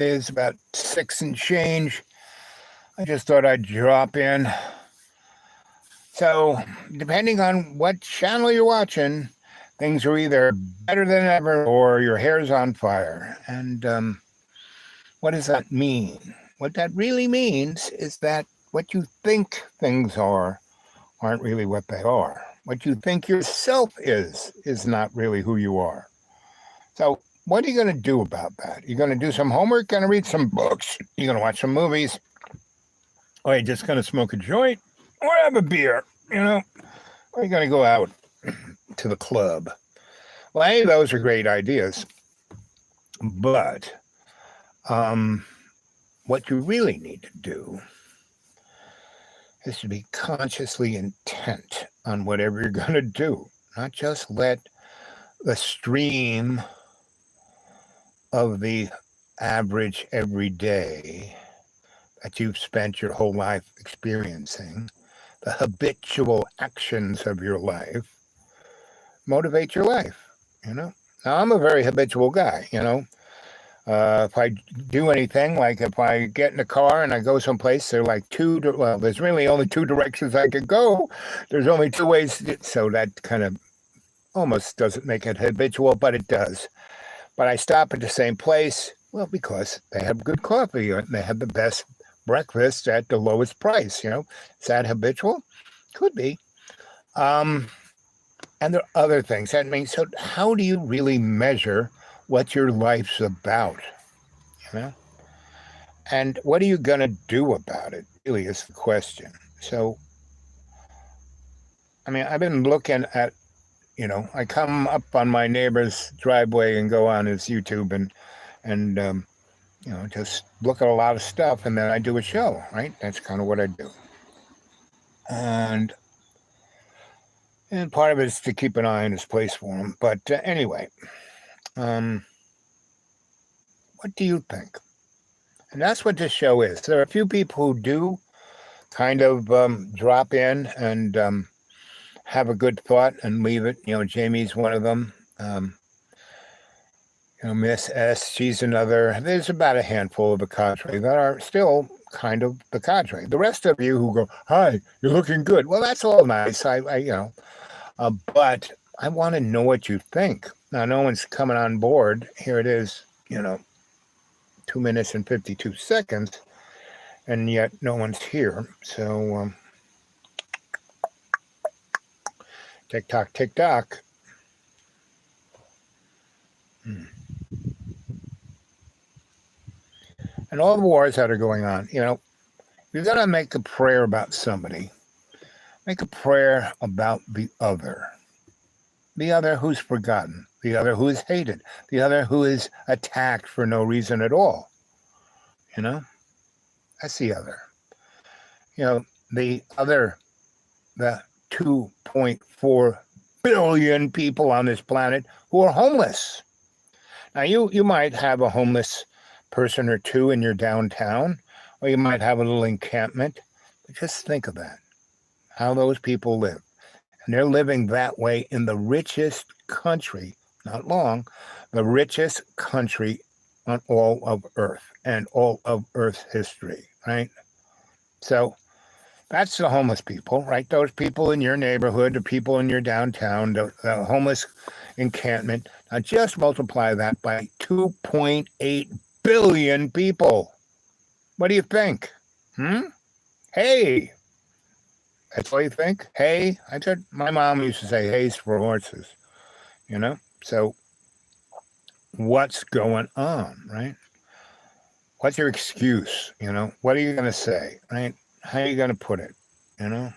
is about 6 and change. I just thought I'd drop in. So, depending on what channel you're watching, things are either better than ever or your hair's on fire. And what does that mean? What that really means is that what you think things aren't really what they are. What you think yourself is not really who you are. So, what are you going to do about that? You're going to do some homework, going to read some books, you're going to watch some movies, or you're just going to smoke a joint or have a beer, or you're going to go out to the club. Well, any of those are great ideas, but what you really need to do is to be consciously intent on whatever you're going to do, not just let the stream of the average everyday that you've spent your whole life experiencing, the habitual actions of your life, motivate your life, Now, I'm a very habitual guy, If I do anything, like if I get in a car and I go someplace, there are like there's really only two directions I could go. There's only two ways, so that kind of almost doesn't make it habitual, but it does. But I stop at the same place, well, because they have good coffee and they have the best breakfast at the lowest price, Is that habitual? Could be. And there are other things. I mean, so how do you really measure what your life's about, And what are you going to do about it, really, is the question. So, I mean, I've been looking at, I come up on my neighbor's driveway and go on his YouTube and just look at a lot of stuff, and then I do a show, right? That's kind of what I do. And part of it is to keep an eye on his place for him. But anyway, what do you think? And that's what this show is. There are a few people who do kind of drop in and have a good thought and leave it. Jamie's one of them. Miss S, she's another. There's about a handful of the cadre that are still kind of the cadre. The rest of you who go, "Hi, you're looking good." Well, that's all nice. But I want to know what you think. Now, no one's coming on board. Here it is, 2 minutes and 52 seconds, and yet no one's here. So, tick-tock, tick-tock. And all the wars that are going on, you've got to make a prayer about somebody. Make a prayer about the other who's forgotten, the other who is hated, the other who is attacked for no reason at all. That's the other. The other, the 2.4 billion people on this planet who are homeless. Now, you might have a homeless person or two in your downtown, or you might have a little encampment, but just think of that, how those people live. And they're living that way in the richest country, not long, the richest country on all of Earth and all of Earth's history, right? So that's the homeless people, right? Those people in your neighborhood, the people in your downtown, the homeless encampment. Now just multiply that by 2.8 billion people. What do you think? Hey. That's what you think? Hey, I said, my mom used to say hay's for horses, So what's going on, right? What's your excuse, What are you going to say, right? How are you going to put it, Come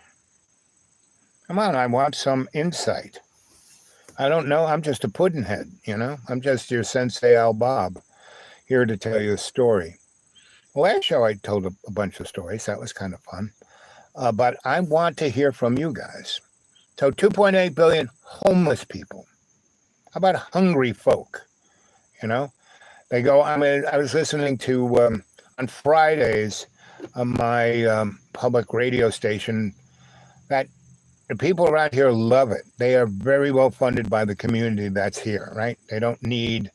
on, I want some insight. I don't know. I'm just a puddinhead, I'm just your Sensie Owl Bob, here to tell you a story. Well, last show I told a bunch of stories. That was kind of fun. But I want to hear from you guys. So 2.8 billion homeless people. How about hungry folk? They go, I was listening to, on Fridays, my public radio station, that the people around here love it. They are very well funded by the community that's here, right? They don't need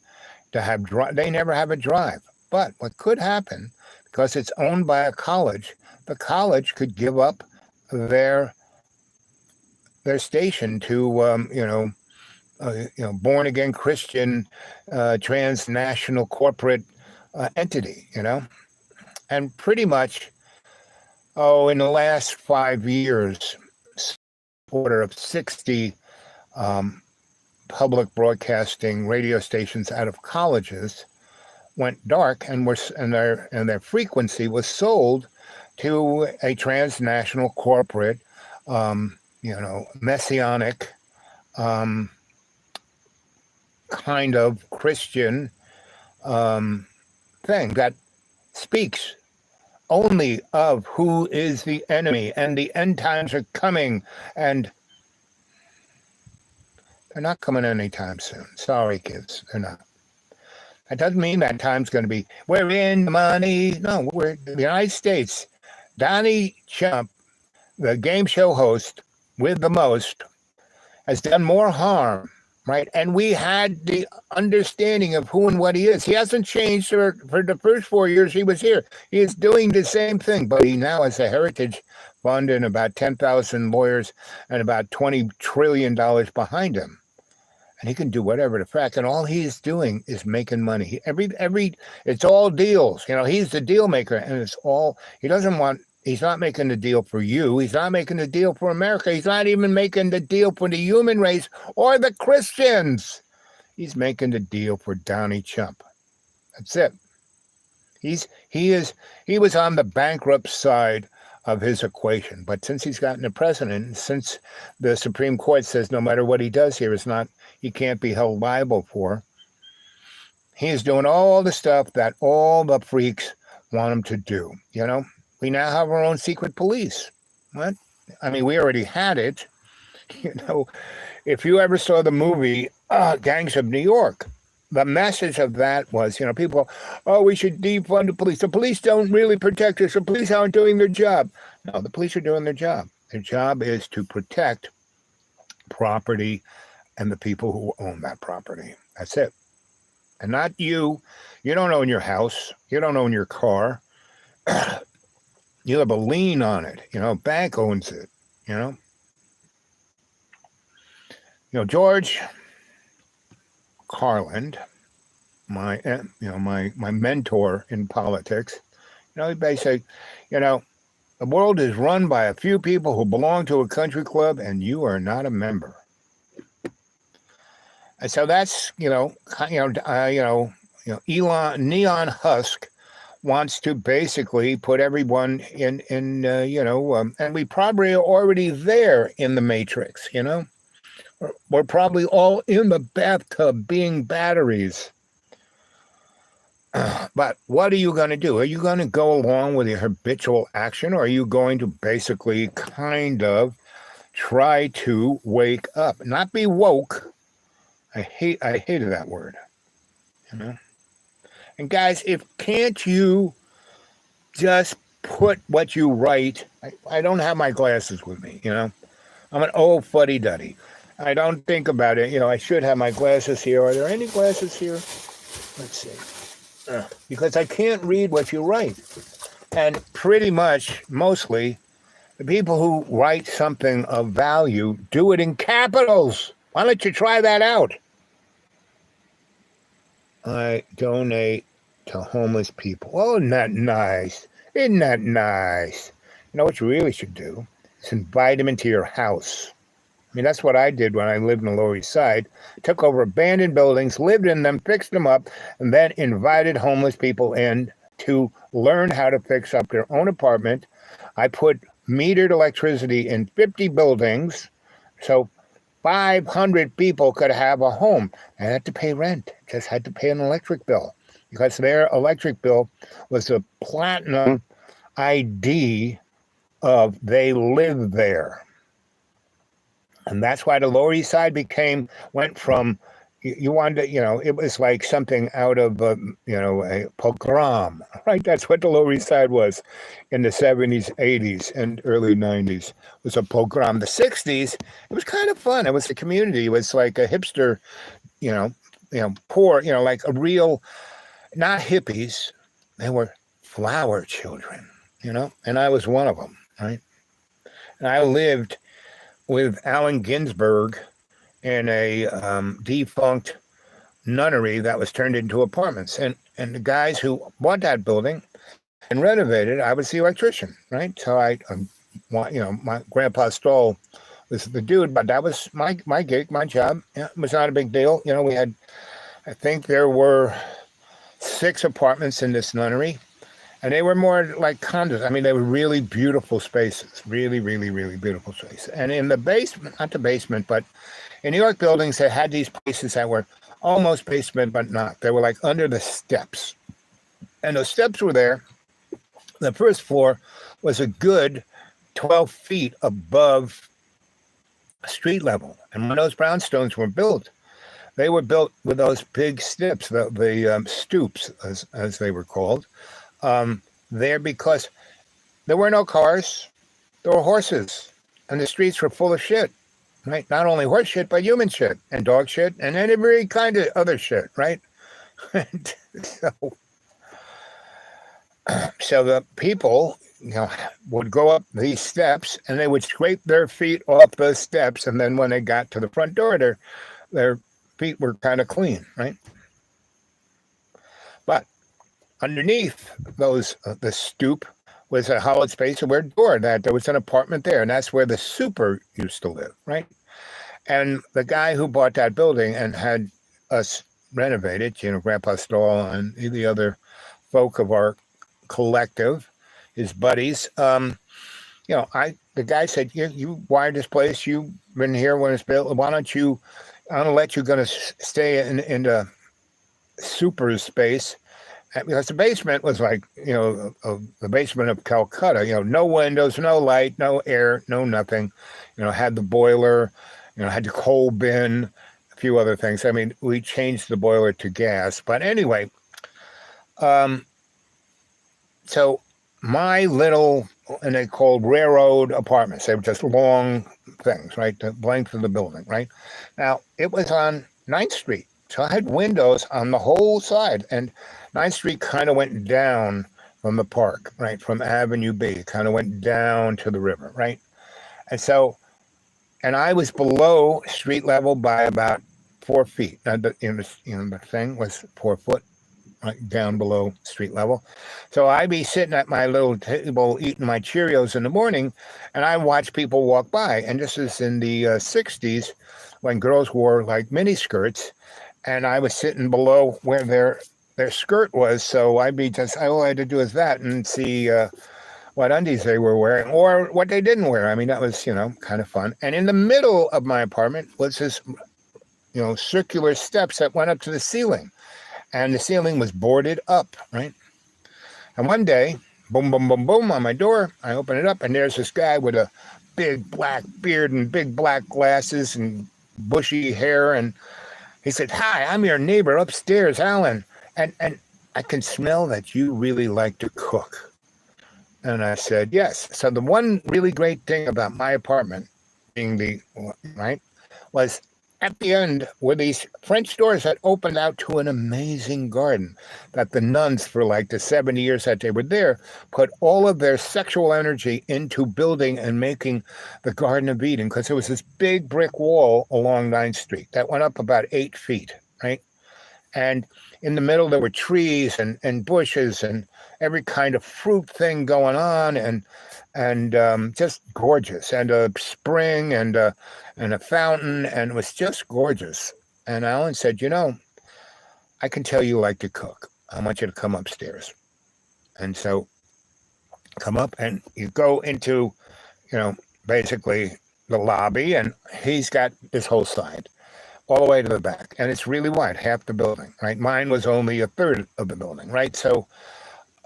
to have they never have a drive. But what could happen, because it's owned by a college, the college could give up their station to born again Christian transnational corporate entity, and pretty much in the last 5 years, order of 60 public broadcasting radio stations out of colleges went dark, and their frequency was sold to a transnational corporate, messianic kind of Christian thing that speaks only of who is the enemy and the end times are coming, and they're not coming anytime soon. Sorry, kids, they're not. That doesn't mean that time's going to be, we're in the money. No, we're in the United States. Donnie Trump, the game show host with the most, has done more harm, right? And we had the understanding of who and what he is. He hasn't changed for the first 4 years he was here. He is doing the same thing, but he now has a heritage fund and about 10,000 lawyers and about $20 trillion behind him. And he can do whatever the fact, and all he's doing is making money. It's all deals. He's the deal maker, and it's all, he's not making the deal for you. He's not making the deal for America. He's not even making the deal for the human race or the Christians. He's making the deal for Donnie Trump. That's it. He was on the bankrupt side of his equation. But since he's gotten the president, since the Supreme Court says no matter what he does here, he can't be held liable for, he is doing all the stuff that all the freaks want him to do. We now have our own secret police. What? I mean, we already had it. If you ever saw the movie Gangs of New York, the message of that was, people, we should defund the police. The police don't really protect us. The police aren't doing their job. No, the police are doing their job. Their job is to protect property and the people who own that property. That's it. And not you. You don't own your house. You don't own your car. You have a lien on it. Bank owns it. George Carlin, my mentor in politics, he basically, the world is run by a few people who belong to a country club, and you are not a member. And so that's Elon Neon Husk wants to basically put everyone in and we probably are already there in the Matrix. We're probably all in the bathtub being batteries. But what are you going to do? Are you going to go along with your habitual action, or are you going to basically kind of try to wake up? Not be woke. I hated that word. And guys, can't you just put what you write? I don't have my glasses with me, I'm an old fuddy-duddy. I don't think about it. I should have my glasses here. Are there any glasses here? Let's see. Because I can't read what you write. And pretty much, mostly, the people who write something of value do it in capitals. Why don't you try that out? I donate to homeless people. Oh, isn't that nice? Isn't that nice? What you really should do is invite them into your house. I mean, that's what I did when I lived in the Lower East Side. Took over abandoned buildings, lived in them, fixed them up, and then invited homeless people in to learn how to fix up their own apartment. I put metered electricity in 50 buildings, so 500 people could have a home. I had to pay rent, just had to pay an electric bill, because their electric bill was a platinum ID of they live there. And that's why the Lower East Side went from, you wanted to, it was like something out of, a pogrom, right? That's what the Lower East Side was in the 70s, 80s, and early 90s. It was a pogrom. The 60s, it was kind of fun. It was a community. It was like a hipster, poor, like a real, not hippies, they were flower children, and I was one of them, right? And I lived with Allen Ginsberg in a defunct nunnery that was turned into apartments. And the guys who bought that building and renovated, I was the electrician, right? So my grandpa Stoll was the dude, but that was my gig, my job. Yeah, it was not a big deal. We had, I think there were 6 apartments in this nunnery, and they were more like condos. I mean, they were really beautiful spaces, really, really, really beautiful spaces. And in the basement, not the basement, but in New York buildings, they had these places that were almost basement, but not. They were like under the steps. And those steps were there. The first floor was a good 12 feet above street level. And when those brownstones were built, they were built with those big steps, the stoops, as they were called, there because there were no cars, there were horses, and the streets were full of shit, right? Not only horse shit, but human shit, and dog shit, and every kind of other shit, right? So the people, would go up these steps, and they would scrape their feet off those steps, and then when they got to the front door, their feet were kind of clean, right? But underneath the stoop was a hollowed space where door that there was an apartment there, and that's where the super used to live, right? And the guy who bought that building and had us renovate it, Grandpa Stoll and the other folk of our collective, his buddies, the guy said, you wired this place, you've been here when it's built, why don't you, I'm gonna let you stay in the super space, because the basement was like, the basement of Calcutta, no windows, no light, no air, no nothing, had the boiler, had the coal bin, a few other things. I mean, we changed the boiler to gas, but anyway, so my little, and they called railroad apartments. They were just long things, right? The length of the building, right? Now, it was on 9th Street. So I had windows on the whole side. And 9th Street kind of went down from the park, right? From Avenue B. It kind of went down to the river, right? And I was below street level by about 4 feet. The thing was 4 foot. Right down below street level. So I'd be sitting at my little table eating my Cheerios in the morning, and I watch people walk by. And this is in the 60s when girls wore like mini skirts, and I was sitting below where their skirt was. So I'd be all I had to do is that and see what undies they were wearing or what they didn't wear. I mean, that was, kind of fun. And in the middle of my apartment was this, circular steps that went up to the ceiling. And the ceiling was boarded up, right? And one day, boom, boom, boom, boom, on my door, I open it up, and there's this guy with a big black beard and big black glasses and bushy hair. And he said, "Hi, I'm your neighbor upstairs, Alan. And I can smell that you really like to cook." And I said, "Yes." So the one really great thing about my apartment being was at the end were these French doors that opened out to an amazing garden that the nuns, for like the 70 years that they were there, put all of their sexual energy into building and making the Garden of Eden, because there was this big brick wall along 9th Street that went up about 8 feet, right? And in the middle, there were trees and bushes and every kind of fruit thing going on, and just gorgeous, and a spring and a fountain, and it was just gorgeous. And Alan said, "I can tell you like to cook. I want you to come upstairs." And so come up, and you go into, basically the lobby, and he's got this whole side all the way to the back, and it's really wide, half the building, right? Mine was only a third of the building, right? So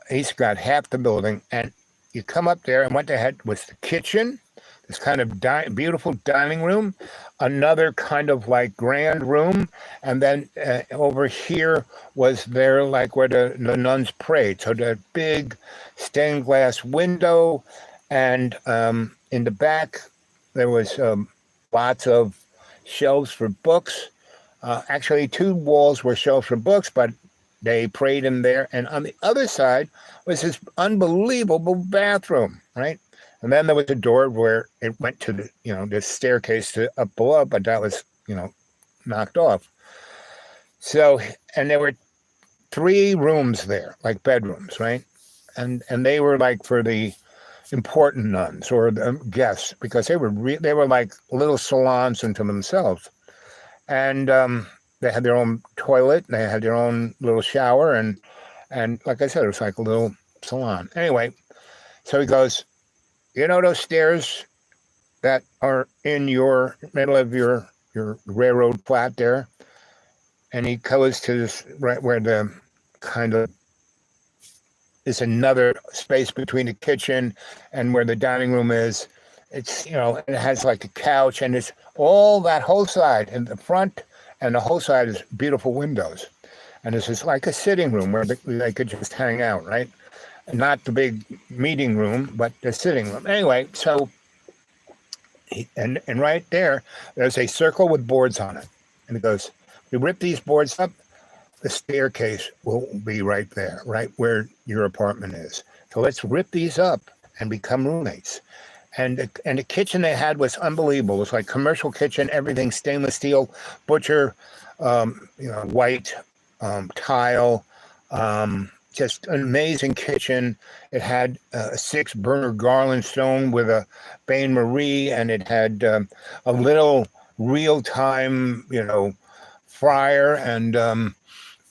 he's got half the building, and you come up there, and what they had was the kitchen, this kind of beautiful dining room, another kind of like grand room, and then over here was there like where the nuns prayed. So the big stained glass window, and in the back there was lots of shelves for books. Actually, 2 walls were shelves for books, but They prayed in there. And on the other side was this unbelievable bathroom, right? And then there was a door where it went to the, this staircase to up below, but that was, knocked off. So, and there were 3 rooms there, like bedrooms, right? And they were like for the important nuns or the guests, because they were like little salons unto themselves. And they had their own toilet, and they had their own little shower, and like I said, it was like a little salon. Anyway, so he goes, those stairs that are in your middle of your railroad flat there? And he goes to this right where the kind of is another space between the kitchen and where the dining room is. It's, it has like a couch, and it's all that whole side in the front, and the whole side is beautiful windows. And this is like a sitting room where they could just hang out, right? Not the big meeting room, but the sitting room. Anyway, so, and right there's a circle with boards on it. And he goes, we rip these boards up, the staircase will be right there, right where your apartment is. So let's rip these up and become roommates. And the kitchen they had was unbelievable. It was like commercial kitchen, everything stainless steel, butcher, white tile, just an amazing kitchen. It had a 6-burner Garland stone with a Bain Marie, and it had a little real-time, fryer, and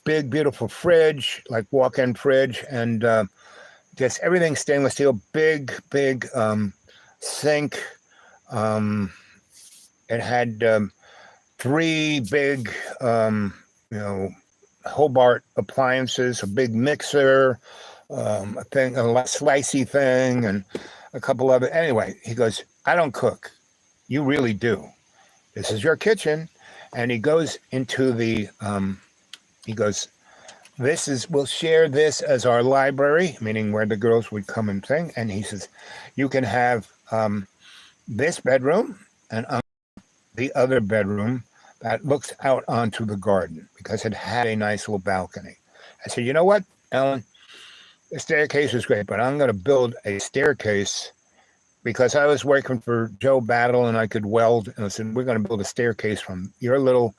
big, beautiful fridge, like walk-in fridge, and just everything stainless steel, big sink. It had 3 big, Hobart appliances, a big mixer, a slicey thing, and a couple other. Anyway, he goes, I don't cook. You really do. This is your kitchen. And he goes into the, we'll share this as our library, meaning where the girls would come and sing. And he says, you can have this bedroom and the other bedroom that looks out onto the garden, because it had a nice little balcony. I said, you know what, Ellen, the staircase is great, but I'm going to build a staircase, because I was working for Joe Battle and I could weld. And I said, we're going to build a staircase from your little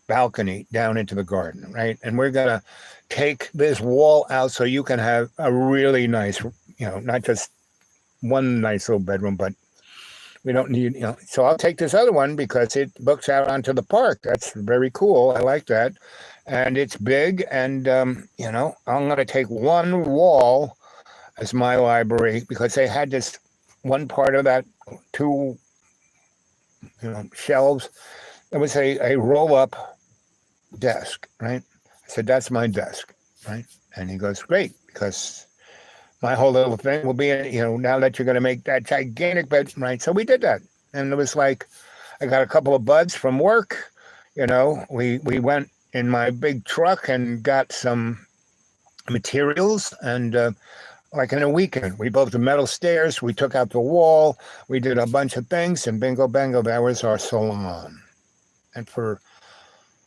balcony down into the garden, right? And we're going to take this wall out so you can have a really nice, not just one nice little bedroom, but we don't need, so I'll take this other one because it looks out onto the park. That's very cool. I like that. And it's big. And, I'm going to take one wall as my library, because they had this one part of that 2, shelves. It was a roll-up desk, right? I said, that's my desk, right? And he goes, great, because my whole little thing will be, now that you're going to make that gigantic bed, right? So we did that. And it was like, I got a couple of buds from work. We went in my big truck and got some materials. And like in a weekend, we built the metal stairs. We took out the wall. We did a bunch of things. And bingo, bango, that was our salon. And for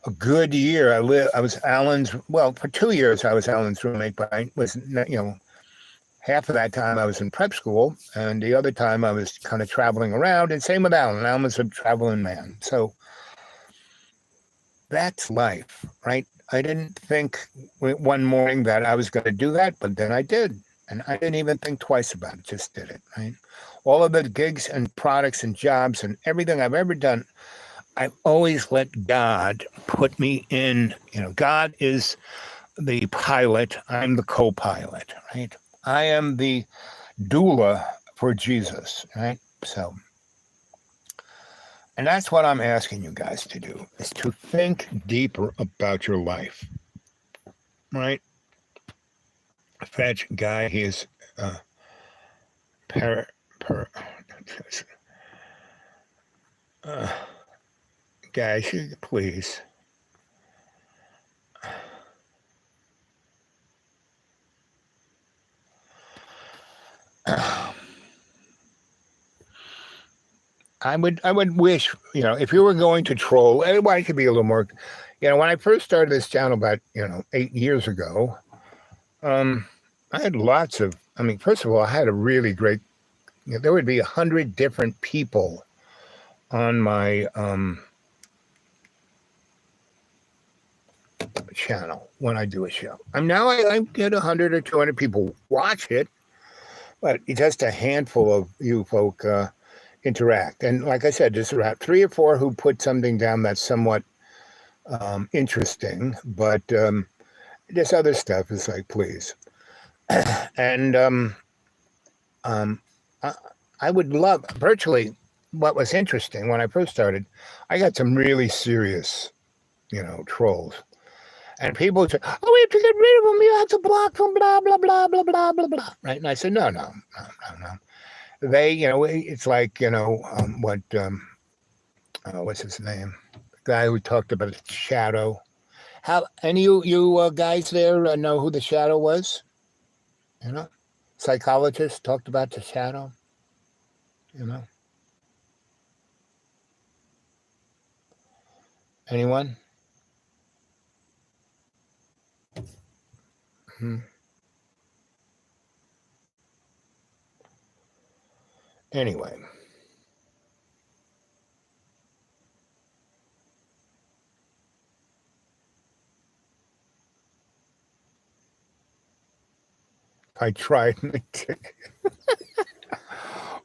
a good year, I was Alan's, for 2 years, I was Alan's roommate. But I was, half of that time I was in prep school, and the other time I was kind of traveling around, and same with Alan. Alan was a traveling man. So that's life, right? I didn't think one morning that I was going to do that, but then I did. And I didn't even think twice about it, just did it, right? All of the gigs and products and jobs and everything I've ever done, I've always let God put me in. God is the pilot. I'm the co-pilot, right? I am the doula for Jesus, right? So, and that's what I'm asking you guys to do, is to think deeper about your life, right? Fetch guy, he is guys, please. I would wish, if you were going to troll, I could be a little more, when I first started this channel about, 8 years ago, I had lots of, first of all, I had a really great, there would be 100 different people on my channel when I do a show. Now I get 100 or 200 people watch it, but just a handful of you folk interact. And like I said, just about 3 or 4 who put something down that's somewhat interesting, but this other stuff is like, please. And I would love, virtually what was interesting when I first started, I got some really serious, trolls. And people would say, oh, we have to get rid of them. You have to block them, blah, blah, blah, blah, blah, blah, blah. Right? And I said, no. They, it's like, what's his name? The guy who talked about the shadow. How, any you guys there know who the shadow was? Psychologist talked about the shadow. Anyone? Anyway. I tried.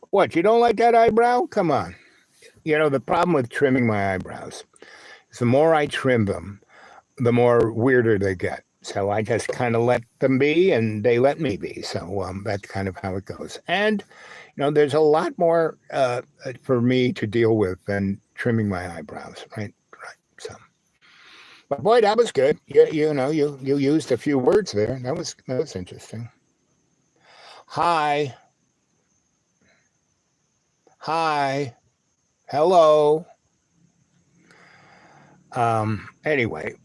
What, you don't like that eyebrow? Come on. The problem with trimming my eyebrows is the more I trim them, the more weirder they get. So I just kind of let them be, and they let me be. So that's kind of how it goes. And, there's a lot more for me to deal with than trimming my eyebrows, right? So, but boy, that was good. You used a few words there. That was interesting. Hi. Hello. Anyway.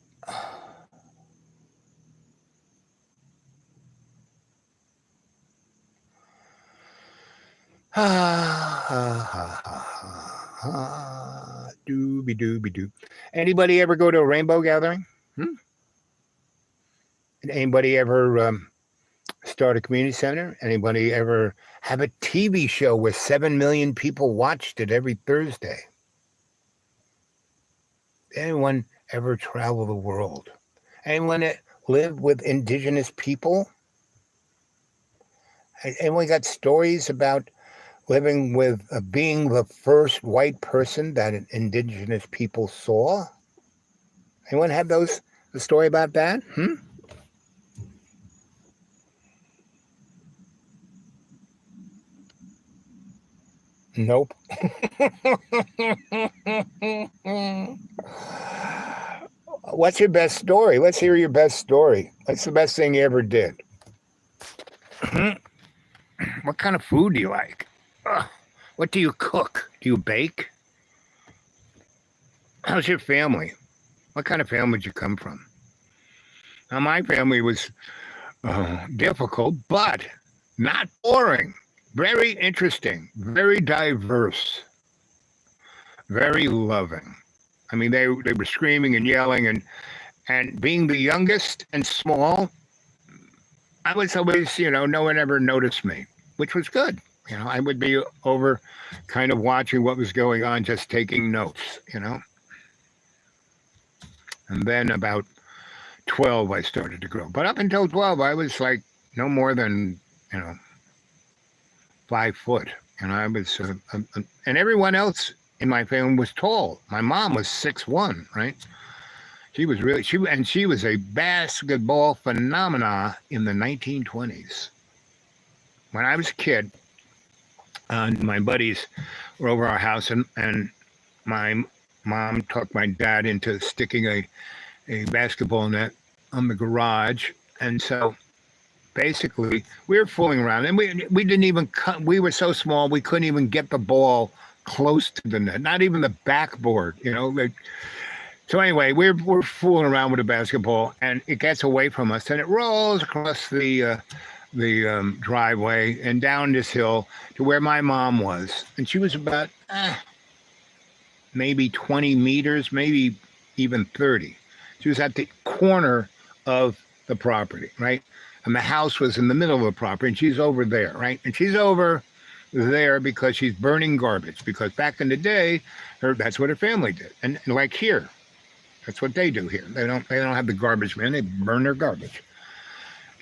Dooby. Anybody ever go to a rainbow gathering? Anybody ever start a community center? Anybody ever have a TV show where 7 million people watched it every Thursday? Anyone ever travel the world? Anyone live with indigenous people? Anyone got stories about living with being the first white person that indigenous people saw? Anyone have the story about that? Nope. What's your best story? Let's hear your best story. What's the best thing you ever did? What kind of food do you like? What do you cook? Do you bake? How's your family? What kind of family did you come from? Now, my family was difficult, but not boring. Very interesting, very diverse, very loving. They were screaming and yelling, and being the youngest and small, I was always, no one ever noticed me, which was good. I would be over kind of watching what was going on, just taking notes, And then about 12, I started to grow. But up until 12, I was like no more than, 5 foot. I was, and everyone else in my family was tall. My mom was 6'1", right? She was she was a basketball phenomena in the 1920s. When I was a kid, my buddies were over our house, and my mom talked my dad into sticking a basketball net on the garage. And so basically we were fooling around, and we didn't even we were so small we couldn't even get the ball close to the net, not even the backboard, So anyway, we're fooling around with a basketball, and it gets away from us, and it rolls across the driveway and down this hill to where my mom was, and she was about maybe 20 meters, maybe even 30. She was at the corner of the property, right? And the house was in the middle of the property, and she's over there, right? And she's over there because she's burning garbage. Because back in the day, that's what her family did, and like here, that's what they do here. They don't have the garbage man; they burn their garbage.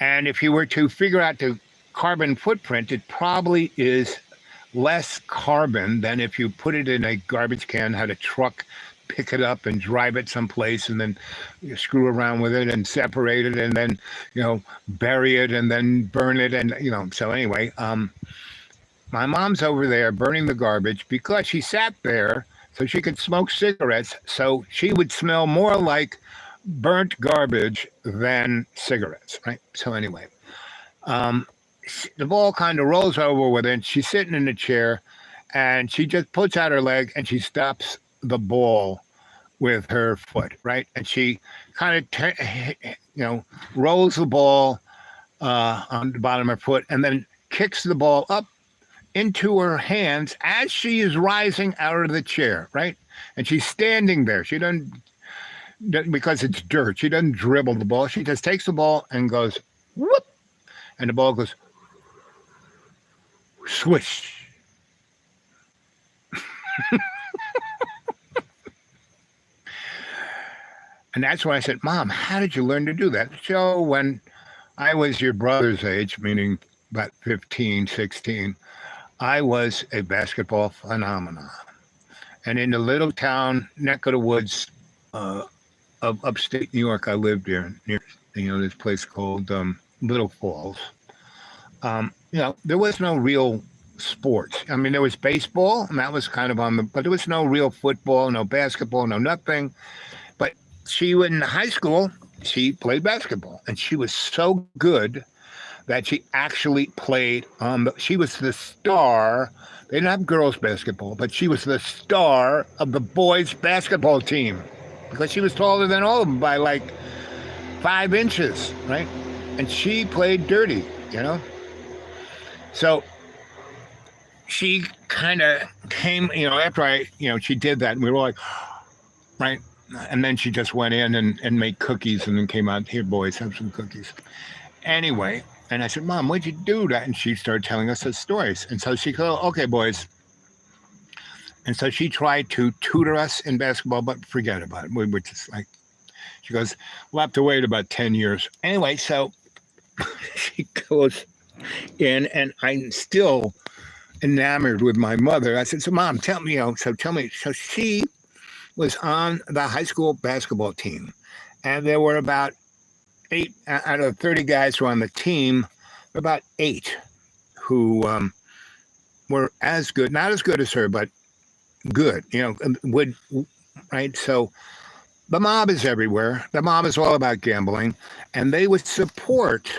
And if you were to figure out the carbon footprint, it probably is less carbon than if you put it in a garbage can, had a truck pick it up and drive it someplace, and then you screw around with it and separate it, and then bury it and then burn it, and so anyway, my mom's over there burning the garbage because she sat there so she could smoke cigarettes, so she would smell more like burnt garbage than cigarettes, right? So anyway, the ball kind of rolls over with it, and she's sitting in the chair, and she just puts out her leg and she stops the ball with her foot, right? And she kind of rolls the ball on the bottom of her foot, and then kicks the ball up into her hands as she is rising out of the chair, right? And she's standing there. She doesn't, because it's dirt, she doesn't dribble the ball. She just takes the ball and goes whoop, and the ball goes swish. And that's when I said, Mom, how did you learn to do that? So when I was your brother's age, meaning about 15, 16, I was a basketball phenomenon. And in the little town neck of the woods of upstate New York, I lived there, near this place called Little Falls. There was no real sports. I mean, there was baseball, and that was kind of but there was no real football, no basketball, no nothing. But she went in high school, she played basketball, and she was so good that she actually played she was the star. They didn't have girls basketball, but she was the star of the boys basketball team because she was taller than all of them by like 5 inches, right? And she played dirty, So she kind of came, after she did that, and we were like, right? And then she just went in and made cookies and then came out, here, boys, have some cookies. Anyway, and I said, Mom, what'd you do that? And she started telling us the stories. And so she goes, okay, boys. And so she tried to tutor us in basketball, but forget about it. We were just like, she goes, we'll have to wait about 10 years. Anyway, so she goes in, and I'm still enamored with my mother. I said, so Mom, tell me, so she was on the high school basketball team, and there were about 8 out of 30 guys who were on the team, about 8 who were as good, not as good as her, but good, right? So the mob is everywhere. The mob is all about gambling, and they would support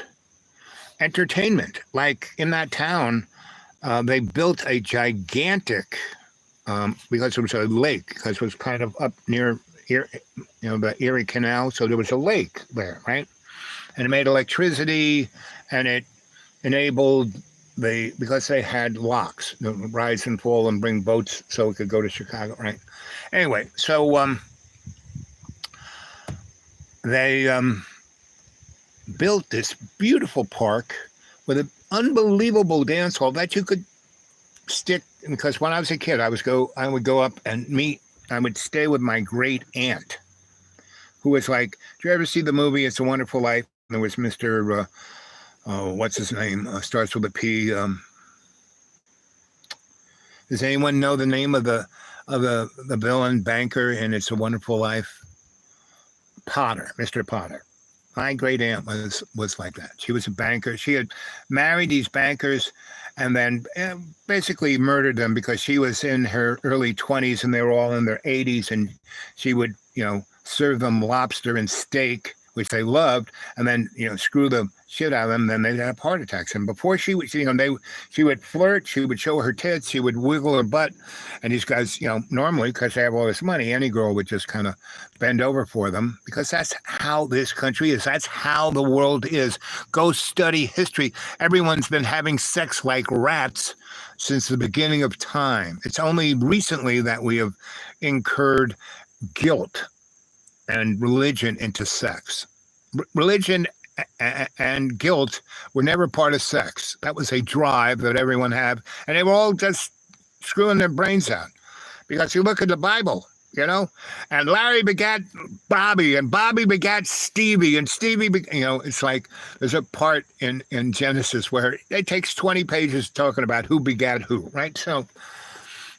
entertainment. Like in that town, they built a gigantic, because it was a lake, because it was kind of up near the Erie Canal, so there was a lake there, right? And it made electricity, and it enabled because they had locks, rise and fall, and bring boats so it could go to Chicago, right? Anyway, so they built this beautiful park with an unbelievable dance hall that you could stick, because when I was a kid, I would go up and I would stay with my great aunt, who was like, do you ever see the movie It's a Wonderful Life? There was Mr. What's his name? Starts with a P. Does anyone know the name of the villain banker in It's a Wonderful Life? Potter, Mr. Potter. My great aunt was like that. She was a banker. She had married these bankers and then basically murdered them because she was in her early 20s and they were all in their 80s, and she would, serve them lobster and steak which they loved, and then screw the shit out of them. Then they'd have heart attacks. And before she would, she would flirt, she would show her tits, she would wiggle her butt, and these guys, normally because they have all this money, any girl would just kind of bend over for them because that's how this country is. That's how the world is. Go study history. Everyone's been having sex like rats since the beginning of time. It's only recently that we have incurred guilt and religion into sex. Religion and guilt were never part of sex. That was a drive that everyone had, and they were all just screwing their brains out. Because you look at the Bible, and Larry begat Bobby, and Bobby begat Stevie, and Stevie, it's like there's a part in Genesis where it takes 20 pages talking about who begat who, right? So,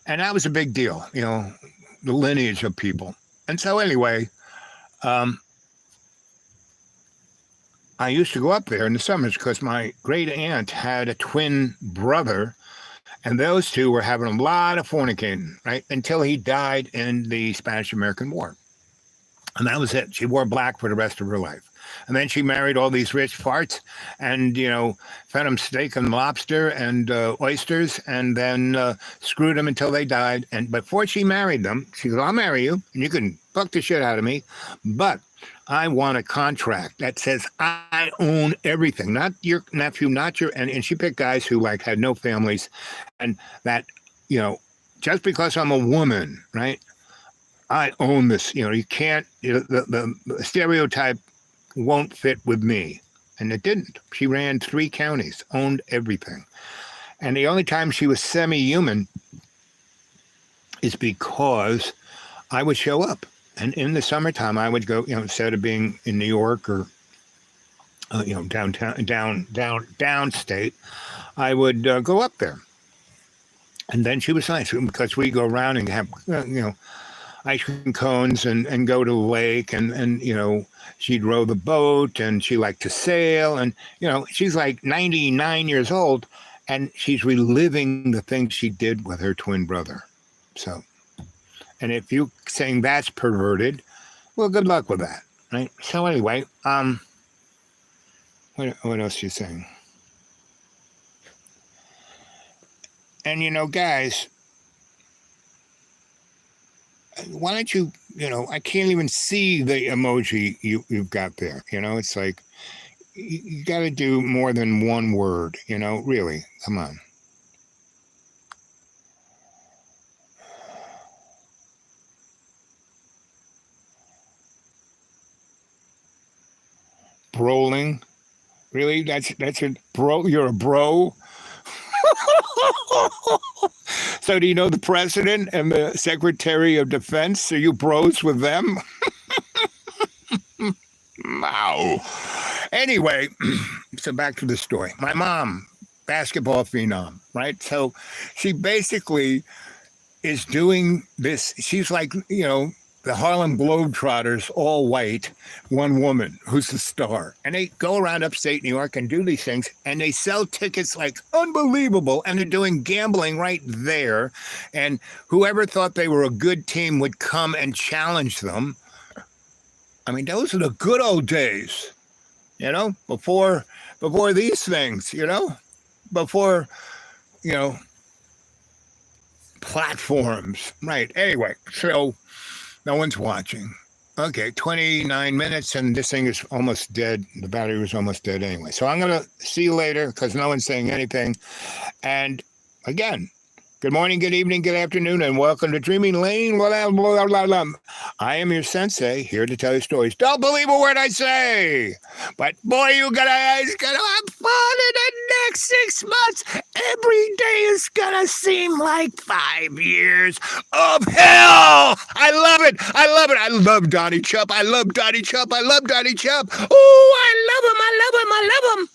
and that was a big deal, the lineage of people. And so anyway, I used to go up there in the summers because my great aunt had a twin brother, and those two were having a lot of fornicating, right? Until he died in the Spanish-American War. And that was it. She wore black for the rest of her life. And then she married all these rich farts and, fed them steak and lobster and oysters, and then screwed them until they died. And before she married them, she goes, I'll marry you, and you can fuck the shit out of me, but I want a contract that says I own everything, not your nephew, not your, and she picked guys who had no families, and that, just because I'm a woman, right? I own this, you can't, the stereotype won't fit with me. And it didn't. She ran 3 counties, owned everything. And the only time she was semi-human is because I would show up. And in the summertime, I would go, instead of being in New York or, downtown, downstate, I would go up there. And then she was nice because we go around and have, ice cream cones and go to the lake and she'd row the boat and she liked to sail. And, she's like 99 years old and she's reliving the things she did with her twin brother. So. And if you're saying that's perverted, well, good luck with that, right? So anyway, what else are you saying? And guys, why don't you, I can't even see the emoji you've got there. It's like you got to do more than one word. Really, come on. Broling? Really? That's a bro? You're a bro? So do you know the president and the secretary of defense? Are you bros with them? Wow. Anyway, so back to the story. My mom, basketball phenom, right? So she basically is doing this. She's like, the Harlem Globetrotters, all white, one woman who's the star. And they go around upstate New York and do these things, and they sell tickets like unbelievable, and they're doing gambling right there. And whoever thought they were a good team would come and challenge them. I mean, those are the good old days, before these things, before, platforms. Right. Anyway, so no one's watching. Okay, 29 minutes, and this thing is almost dead. The battery was almost dead anyway. So I'm going to see you later because no one's saying anything. And again, good morning, good evening, good afternoon, and welcome to Dreamy Lane. I am your sensei, here to tell you stories. Don't believe a word I say. But boy, you guys gonna have fun in the next 6 months. Every day is gonna seem like 5 years of hell. I love it. I love it. I love Donnie Chup. I love Donnie Chup. I love Donnie Chup. Oh, I love him. I love him. I love him.